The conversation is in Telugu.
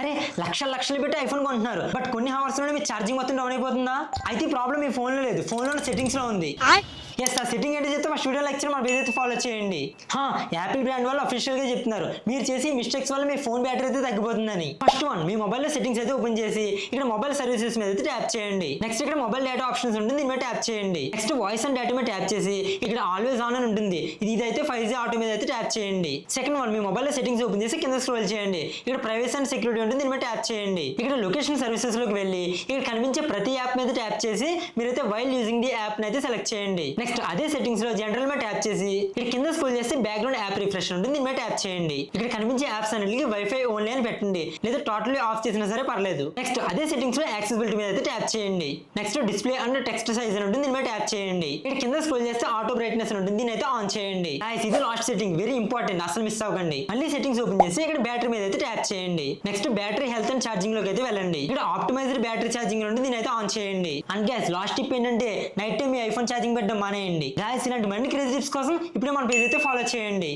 అరే లక్షలు లక్షలు పెట్టి ఐఫోన్ కొంటున్నారు, బట్ కొన్ని హవర్స్ లోనే మీ ఛార్జింగ్ మొత్తం డౌన్ అయిపోతుందా? అయితే ఈ ప్రాబ్లం మీ ఫోన్ లో లేదు, ఫోన్ లో సెట్టింగ్స్ లో ఉంది. ఎస్, ఆ సెట్టింగ్ ఏంటి చెప్తే మా స్టూడియో లెక్చర్ మన పేజ్ అయితే ఫాలో చేయండి. యాపిల్ బ్రాండ్ వాళ్ళు అఫీషియల్ గా చెప్తున్నారు మీరు చేసి మిస్టేక్స్ వల్ల మీ ఫోన్ బ్యాటరీ అయితే తగ్గిపోతుందని. ఫస్ట్ వన్, మీ మొబైల్ లో సెట్టింగ్స్ అయితే ఓపెన్ చేసి ఇక్కడ మొబైల్ సర్వీసెస్ మీద అయితే ట్యాప్ చేయండి. నెక్స్ట్ ఇక్కడ మొబైల్ డేటా ఆప్షన్స్ ఉంటుంది, దీని మీద ట్యాప్ చేయండి. నెక్స్ట్ వాయిస్ అండ్ డేటా మీద ట్యాప్ చేసి ఇక్కడ ఆల్వేస్ ఆన్ అని ఉంటుంది, ఇదైతే 5G ఆటో మీద అయితే ట్యాప్ చేయండి. సెకండ్ వన్, మీ మొబైల్ లో సెట్టింగ్స్ ఓపెన్ చేసి కింద స్క్రోల్ చేయండి. ఇక్కడ ప్రైవసీ అండ్ సెక్యూరిటీ ఉంటుంది, దీని మీద ట్యాప్ చేయండి. ఇక్కడ లొకేషన్ సర్వీసెస్ లోకి వెళ్ళి ఇక్కడ కనిపించే ప్రతి యాప్ మీద ట్యాప్ చేసి మీరైతే వైల్ యూజింగ్ ది యాప్ అయితే సెలెక్ట్ చేయండి. నెక్స్ట్ అదే సెట్టింగ్స్ లో జనరల్ మీద ట్యాప్ చేసి ఇక్కడ కింద స్క్రోల్ చేస్తే బ్యాక్గ్రౌండ్ యాప్ రిఫ్రెష్ ఉంటుంది, దీని మీద ట్యాప్ చేయండి. ఇక్కడ కనిపించే యాప్స్ అన్నిటికి వైఫై ఓన్లీ అని పెట్టండి, లేదా టోటల్లీ ఆఫ్ చేసినా సరే పర్లేదు. నెక్స్ట్ అదే సెట్టింగ్స్ లో యాక్సెసిబిలిటీ మీద అయితే ట్యాప్ చేయండి. Next display and text size అని ఉంటుంది, దీని మీద ట్యాప్ చేయండి. ఇక్కడ కింద స్క్రోల్ చేస్తే ఆటో బ్రైట్నెస్ ఉంటుంది, దీని అయితే ఆన్ చేయండి. ఇది లాస్ట్ సెట్టింగ్, వెరీ ఇంపార్టెంట్, అసలు మిస్ అవ్వకండి. మళ్ళీ సెట్టింగ్స్ ఓపెన్ చేసి ఇక్కడ బ్యాటరీ మీద అయితే ట్యాప్ చేయండి. Next battery health and charging లోకి అయితే వెళ్ళండి. ఇక్కడ ఆప్టిమైజ్డ్ బ్యాటరీ ఛార్జింగ్ ఉంటుంది, దీని అయితే ఆన్ చేయండి. అండ్ గ్యాస్ లాస్ట్ టిప్ ఏంటంటే నైట్ టైం మీ ఐఫోన్ ఛార్జింగ్ పెట్టడం మానేయండి. గాయస్ ఇలాంటి మరిన్ని క్రేజీ టిప్స్ కోసం ఇప్పుడే మన పేజ్ అయితే ఫాలో చేయండి.